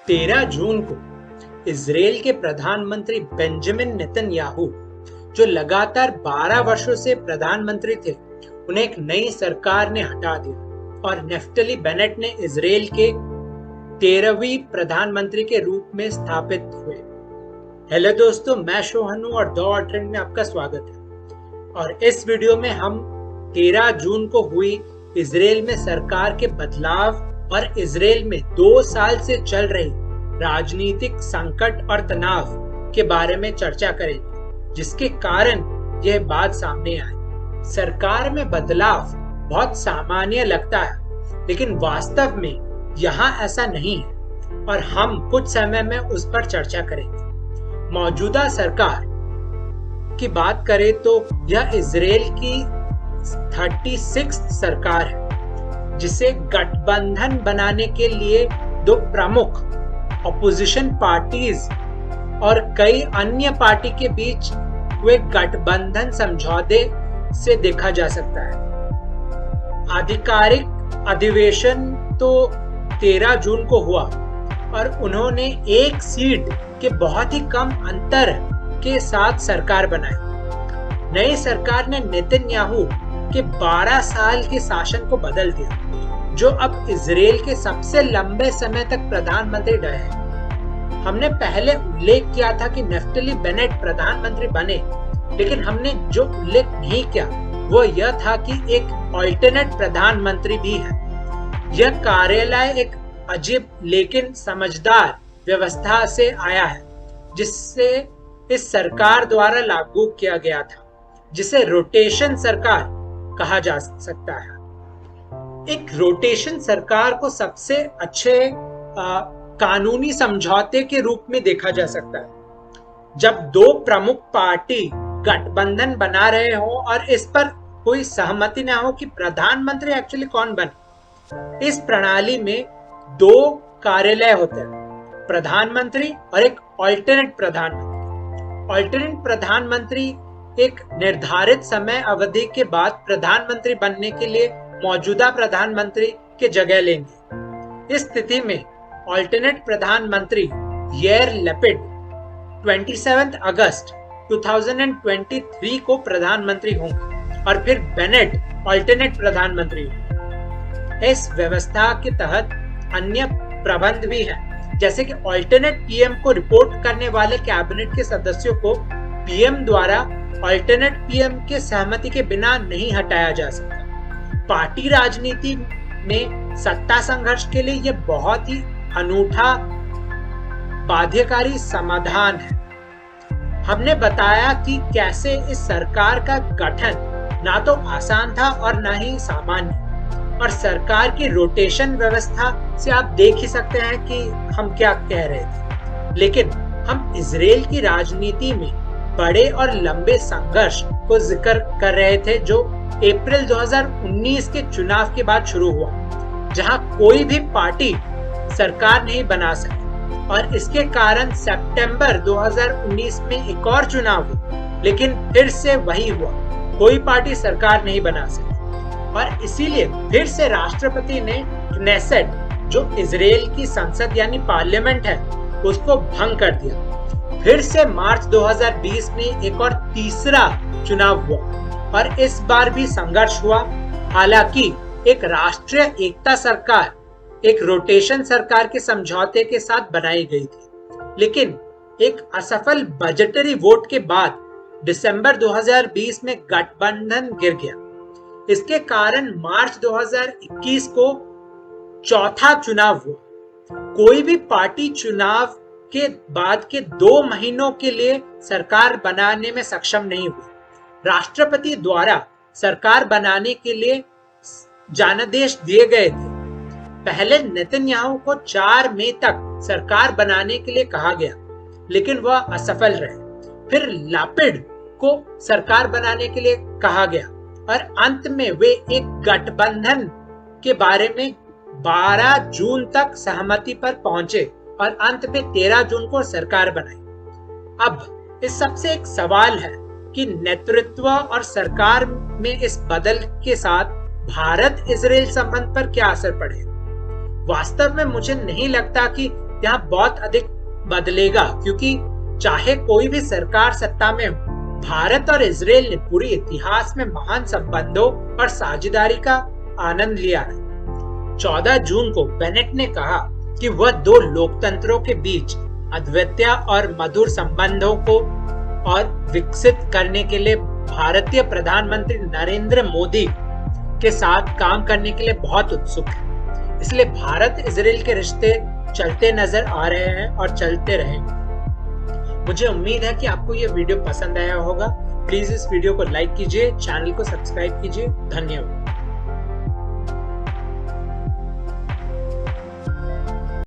13 जून को इजराइल के प्रधानमंत्री बेंजामिन नेतन्याहू, जो लगातार 12 वर्षों से प्रधानमंत्री थे, उन्हें एक नई सरकार ने हटा दिया और नेफ्टली बेनेट ने इजराइल के 13वीं प्रधानमंत्री के रूप में स्थापित हुए। हेलो दोस्तों, मैं शोहन हूं और द ऑल ट्रेंड में आपका स्वागत है। और इस वीडियो में हम 13 जून को हुई इजराइल में सरकार के बदलाव और इजराइल में 2 साल से चल रही राजनीतिक संकट और तनाव के बारे में चर्चा करेंगे, जिसके कारण यह बात सामने आई। सरकार में बदलाव बहुत सामान्य लगता है, लेकिन वास्तव में यहाँ ऐसा नहीं है और हम कुछ समय में उस पर चर्चा करेंगे। मौजूदा सरकार की बात करें तो यह इजराइल की 36th सरकार है, जिसे गठबंधन बनाने के लिए 2 प्रमुख ऑपोजिशन पार्टीज और कई अन्य पार्टी के बीच हुए गठबंधन समझौते से देखा जा सकता है। आधिकारिक अधिवेशन तो 13 जून को हुआ और उन्होंने 1 सीट के बहुत ही कम अंतर के साथ सरकार बनाई। नई सरकार ने नेतन्याहू के 12 साल के शासन को बदल दिया, जो अब इजराइल के सबसे लंबे समय तक प्रधानमंत्री रहे हैं। हमने पहले उल्लेख किया था कि नेफ्टली बेनेट प्रधानमंत्री बने, लेकिन हमने जो उल्लेख नहीं किया वो यह था कि एक अल्टरनेट प्रधानमंत्री भी है। यह कार्यालय एक अजीब लेकिन समझदार व्यवस्था से आया है, जिससे इस सरकार द्वारा लागू किया गया था, जिसे रोटेशन सरकार कहा जा सकता है। एक रोटेशन सरकार को सबसे अच्छे कानूनी समझौते के रूप में देखा जा सकता है, जब 2 प्रमुख पार्टी गठबंधन बना रहे हो और इस पर कोई सहमति ना हो कि प्रधानमंत्री एक्चुअली कौन बने। इस प्रणाली में 2 कार्यालय होते हैं, प्रधानमंत्री और एक अल्टरनेट प्रधानमंत्री। अल्टरनेट प्रधानमंत्री एक निर्धारित समय अवधि के बाद प्रधानमंत्री बनने के लिए मौजूदा प्रधानमंत्री की जगह लेंगे। इस स्थिति में अल्टरनेट प्रधानमंत्री यार लैपिड 27 अगस्त 2023 को प्रधानमंत्री होंगे और फिर बेनेट अल्टरनेट प्रधानमंत्री होंगे। इस व्यवस्था के तहत अन्य प्रबंध भी हैं, जैसे कि अल्टरनेट पीएम को रिपोर्ट करने वाले कैबिनेट के सदस्यों को पीएम द्वारा अल्टरनेट पीएम के सहमति के बिना नहीं हटाया जा सकता। पार्टी राजनीति में सत्ता संघर्ष के लिए यह बहुत ही अनूठा बाध्यकारी समाधान है। हमने बताया कि कैसे इस सरकार का गठन ना तो आसान था और ना ही सामान्य, और सरकार की रोटेशन व्यवस्था से आप देख ही सकते हैं कि हम क्या कह रहे थे। लेकिन हम इजराइल की राजनीति में बड़े और लंबे संघर्ष को जिक्र कर रहे थे, जो अप्रैल 2019 के चुनाव के बाद शुरू हुआ, जहां कोई भी पार्टी सरकार नहीं बना सकी और इसके कारण सितंबर 2019 में एक और चुनाव हुआ, लेकिन फिर से वही हुआ, कोई पार्टी सरकार नहीं बना सकी और इसीलिए फिर से राष्ट्रपति ने क्नेसेट, जो इजराइल की संसद यानी पार्लियामेंट है, उसको भंग कर दिया। फिर से मार्च 2020 में एक और तीसरा चुनाव हुआ और इस बार भी संघर्ष हुआ। हालांकि एक राष्ट्रीय एकता सरकार एक रोटेशन सरकार के समझौते के साथ बनाई गई थी, लेकिन एक असफल बजटरी वोट के बाद दिसंबर 2020 में गठबंधन गिर गया। इसके कारण मार्च 2021 को चौथा चुनाव हुआ। कोई भी पार्टी चुनाव के बाद के 2 महीनों के लिए सरकार बनाने में सक्षम नहीं हुई। राष्ट्रपति द्वारा सरकार बनाने के लिए जनादेश दिए गए थे। पहले नेतन्याहू को 4 मई तक सरकार बनाने के लिए कहा गया, लेकिन वह असफल रहे। फिर लैपिड को सरकार बनाने के लिए कहा गया और अंत में वे एक गठबंधन के बारे में 12 जून तक सहमति पर पहुंचे और अंत में 13 जून को सरकार बनाई। अब इस सबसे एक सवाल है कि नेतृत्व और सरकार में इस बदल के साथ भारत इजराइल संबंध पर क्या असर पड़ेगा। वास्तव में मुझे नहीं लगता कि यहाँ बहुत अधिक बदलेगा, क्योंकि चाहे कोई भी सरकार सत्ता में हो, भारत और इजराइल ने पूरे इतिहास में महान संबंधों और साझेदारी का आनंद लिया है। 14 जून को बेनेट ने कहा कि वह दो लोकतंत्रों के बीच अद्वितीय और मधुर संबंधों को और विकसित करने के लिए भारतीय प्रधानमंत्री नरेंद्र मोदी के साथ काम करने के लिए बहुत उत्सुक है। इसलिए भारत इजराइल के रिश्ते चलते नजर आ रहे हैं और चलते रहेंगे। मुझे उम्मीद है कि आपको यह वीडियो पसंद आया होगा। प्लीज इस वीडियो को लाइक कीजिए, चैनल को सब्सक्राइब कीजिए। धन्यवाद।